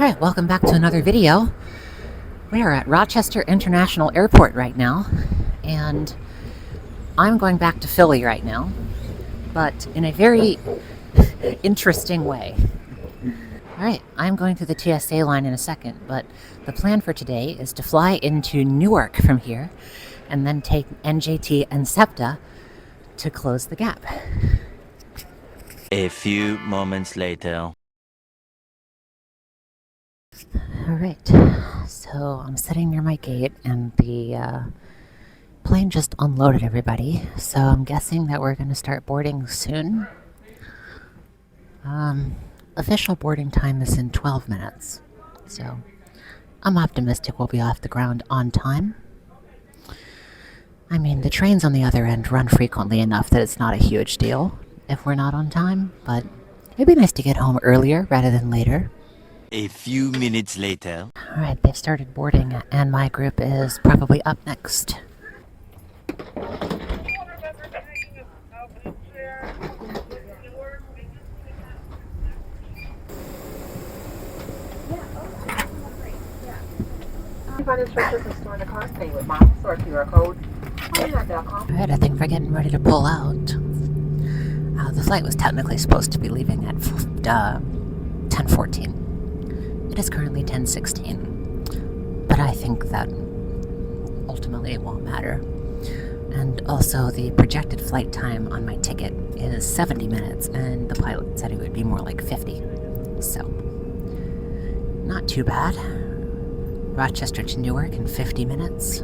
Alright, welcome back to another video. We are at Rochester International Airport right now, and I'm going back to Philly right now, but in a very interesting way. Alright, I'm going through the TSA line in a second, but the plan for today is to fly into Newark from here, and then take NJT and SEPTA to close the gap. A few moments later. Alright, so I'm sitting near my gate, and the plane just unloaded everybody, so I'm guessing that we're going to start boarding soon. Official boarding time is in 12 minutes, so I'm optimistic we'll be off the ground on time. I mean, the trains on the other end run frequently enough that it's not a huge deal if we're not on time, but it'd be nice to get home earlier rather than later. A few minutes later. Alright, they've started boarding, and my group is probably up next. Alright, I think we're getting ready to pull out. The flight was technically supposed to be leaving at 10:14. It is currently 10:16, but I think that ultimately it won't matter. And also, the projected flight time on my ticket is 70 minutes, and the pilot said it would be more like 50. So, not too bad. Rochester to Newark in 50 minutes.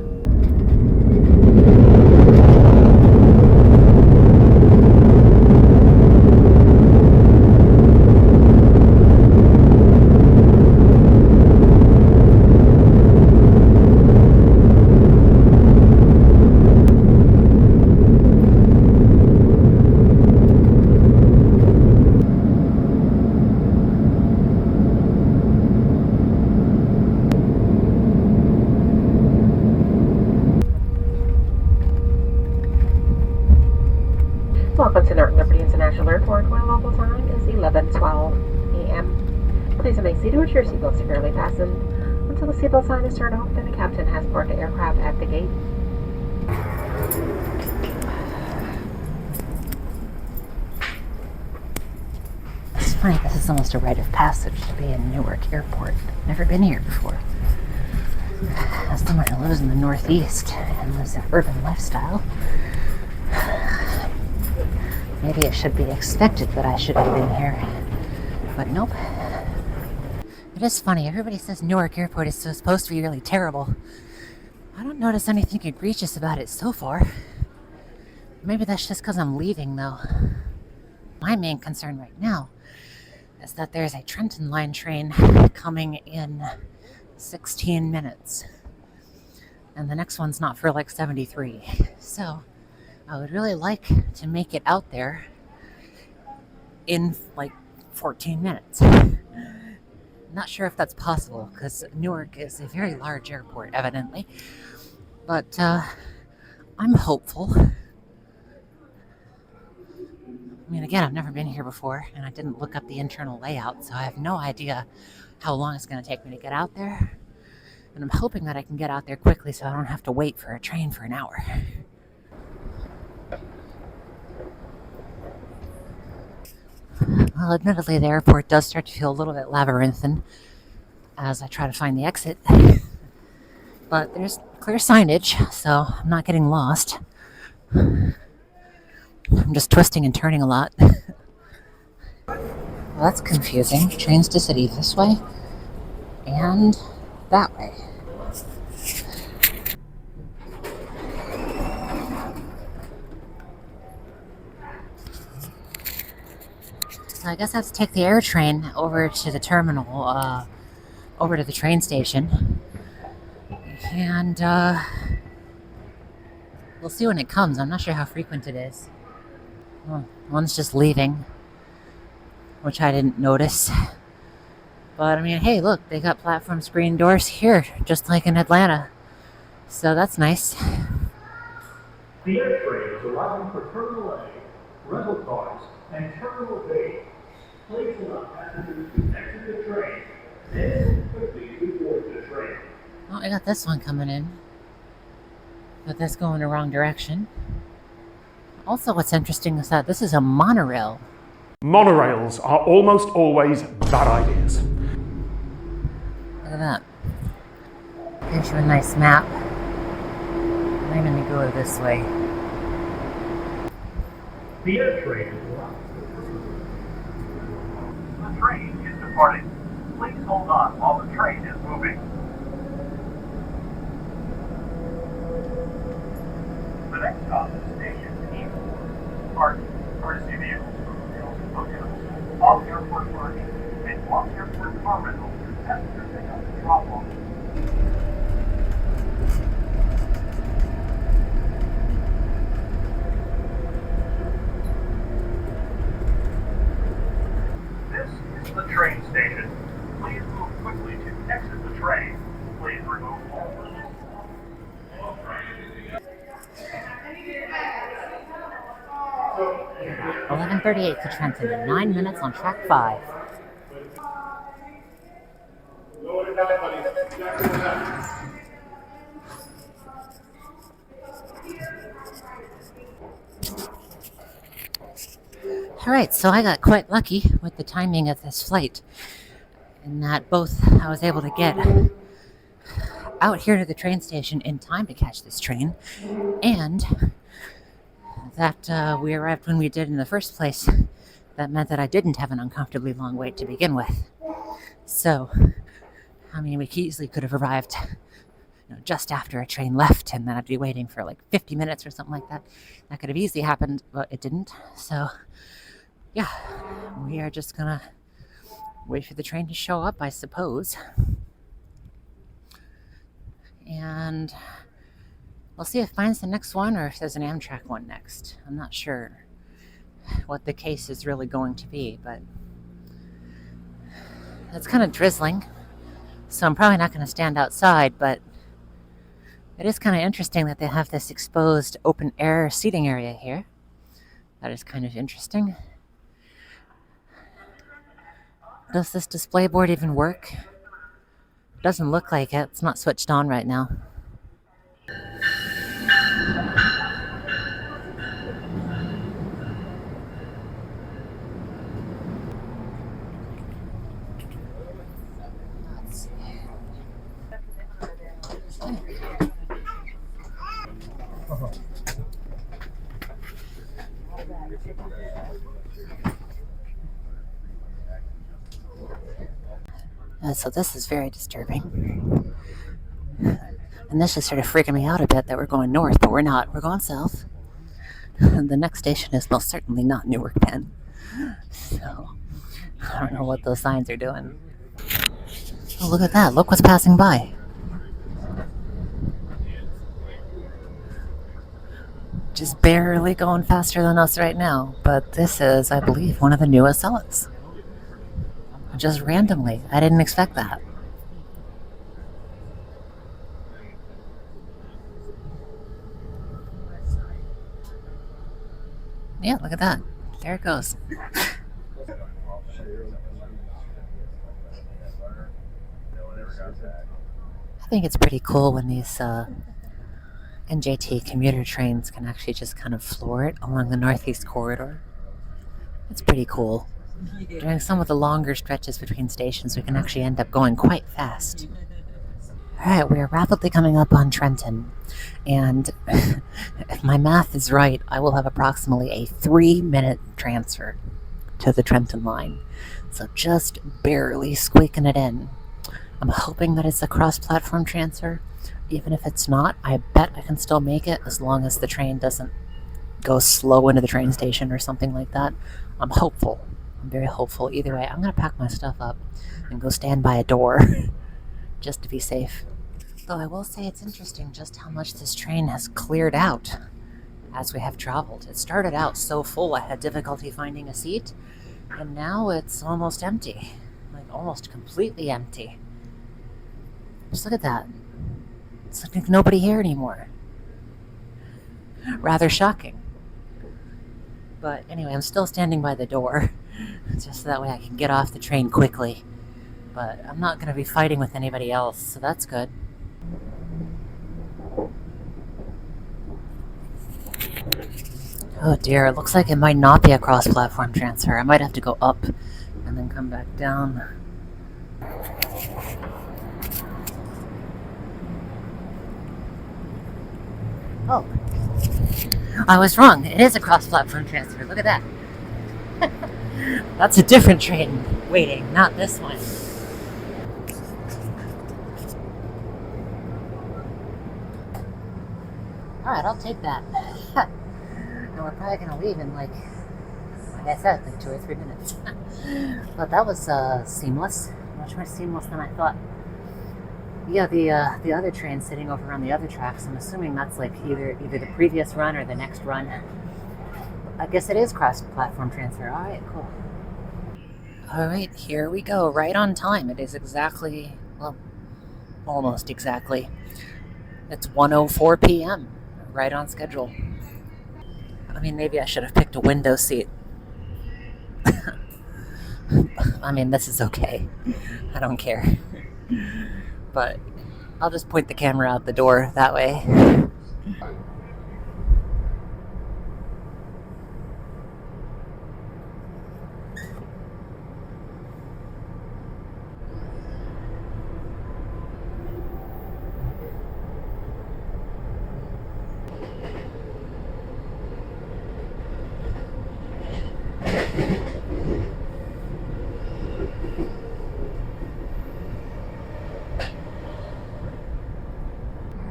Welcome to Liberty International Airport, where local time is 11:12 a.m. Please remain seated with your seatbelt securely fastened until the seatbelt sign is turned off and the captain has parked the aircraft at the gate. It's funny, this is almost a rite of passage to be in Newark Airport. Never been here before. As someone who lives in the Northeast and lives an urban lifestyle, maybe it should be expected that I should have been here, but nope. It is funny, everybody says Newark Airport is supposed to be really terrible. I don't notice anything egregious about it so far. Maybe that's just because I'm leaving, though. My main concern right now is that there's a Trenton Line train coming in 16 minutes. And the next one's not for like 73. So I would really like to make it out there in like 14 minutes. Not sure if that's possible, because Newark is a very large airport, evidently. But I'm hopeful. I mean, again, I've never been here before, and I didn't look up the internal layout, so I have no idea how long it's going to take me to get out there. And I'm hoping that I can get out there quickly so I don't have to wait for a train for an hour. Well, admittedly, the airport does start to feel a little bit labyrinthine as I try to find the exit. But there's clear signage, so I'm not getting lost. I'm just twisting and turning a lot. Well, that's confusing. Trains to city this way and that way. So I guess I have to take the air train over to the terminal, over to the train station. And we'll see when it comes. I'm not sure how frequent it is. Well, one's just leaving, which I didn't notice. But I mean, hey, look, they got platform screen doors here, just like in Atlanta. So that's nice. The air train is arriving for Terminal A, rental cars, and Terminal B. Please allow passengers to exit the train, then I got this one coming in, but that's going the wrong direction. Also, what's interesting is that this is a monorail. Monorails are almost always bad ideas. Look at that. Gives you a nice map. I'm going to go this way. The air train is The train is departing. Please hold on while the train is moving. The next stop is station E4. Parking, courtesy vehicles for rails and hotels, off-airport parking, and off-airport car rental, passenger pickup and drop-off. This is the train station. Please move quickly to exit the train. Please remove all limits. 11:38 to Trenton, and 9 minutes on track 5. Alright, so I got quite lucky with the timing of this flight, in that both I was able to get out here to the train station in time to catch this train, and that we arrived when we did in the first place. That meant that I didn't have an uncomfortably long wait to begin with. So, I mean, we easily could have arrived just after a train left, and then I'd be waiting for like 50 minutes or something like that. That could have easily happened, but it didn't. So, yeah, we are just gonna wait for the train to show up, I suppose. And we'll see if it finds the next one or if there's an Amtrak one next. I'm not sure what the case is really going to be, but it's kind of drizzling, so I'm probably not going to stand outside, but it is kind of interesting that they have this exposed open air seating area here. That is kind of interesting. Does this display board even work? Doesn't look like it. It's not switched on right now. So this is very disturbing. And this is sort of freaking me out a bit that we're going north, but we're not. We're going south. The next station is most certainly not Newark, Penn. So, I don't know what those signs are doing. Oh, look at that. Look what's passing by. Just barely going faster than us right now. But this is, I believe, one of the newest Acela's. Just randomly. I didn't expect that. Yeah, look at that. There it goes. I think it's pretty cool when these NJT commuter trains can actually just kind of floor it along the Northeast Corridor. It's pretty cool. During some of the longer stretches between stations, we can actually end up going quite fast. Alright, we are rapidly coming up on Trenton, and if my math is right, I will have approximately a 3-minute transfer to the Trenton line. So just barely squeaking it in. I'm hoping that it's a cross-platform transfer. Even if it's not, I bet I can still make it as long as the train doesn't go slow into the train station or something like that. I'm hopeful. I'm very hopeful. Either way, I'm going to pack my stuff up and go stand by a door just to be safe. Though I will say it's interesting just how much this train has cleared out as we have traveled. It started out so full I had difficulty finding a seat, and now it's almost empty. Like almost completely empty. Just look at that. It's like there's nobody here anymore. Rather shocking. But anyway, I'm still standing by the door, just so that way I can get off the train quickly. But I'm not going to be fighting with anybody else, so that's good. Oh dear, it looks like it might not be a cross-platform transfer. I might have to go up and then come back down. Oh, I was wrong. It is a cross-platform transfer. Look at that. That's a different train waiting, not this one. Alright, I'll take that. And we're probably going to leave in like I said, like 2 or 3 minutes. But that was seamless. Much more seamless than I thought. Yeah, the other train sitting over on the other tracks, I'm assuming that's like either the previous run or the next run. I guess it is cross-platform transfer. Alright, cool. Alright, here we go. Right on time. It is exactly, well, almost exactly. It's 1:04 p.m. Right on schedule. I mean, maybe I should have picked a window seat. I mean, this is okay. I don't care. But I'll just point the camera out the door that way.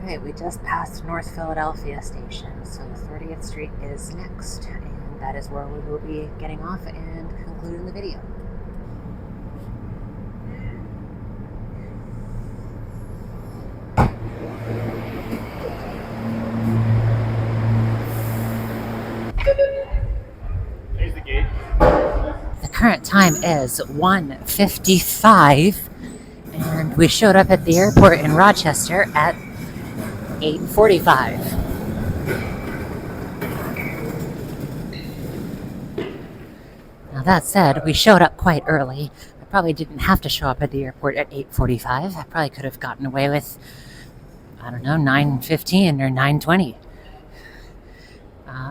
Alright, we just passed North Philadelphia Station, so 30th Street is next, and that is where we will be getting off and concluding the video. There's the gate. The current time is 1:55, and we showed up at the airport in Rochester at 8:45. Now that said, we showed up quite early. I probably didn't have to show up at the airport at 8:45. I probably could have gotten away with, I don't know, 9:15 or 9:20.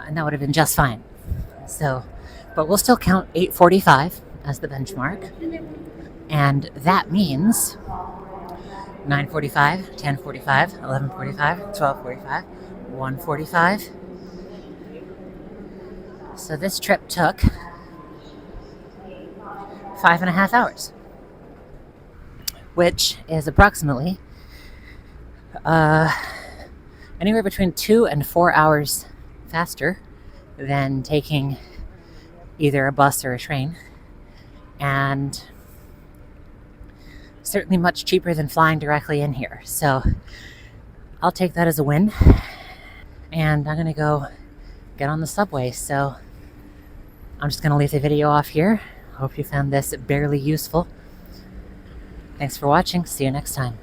And that would have been just fine. So, but we'll still count 8:45 as the benchmark. And that means 9:45, 10:45, 11:45, 12:45, 1:45. So this trip took 5.5 hours, which is approximately anywhere between 2 and 4 hours faster than taking either a bus or a train, and certainly much cheaper than flying directly in here. So I'll take that as a win, and I'm gonna go get on the subway. So I'm just gonna leave the video off here. Hope you found this barely useful. Thanks for watching. See you next time.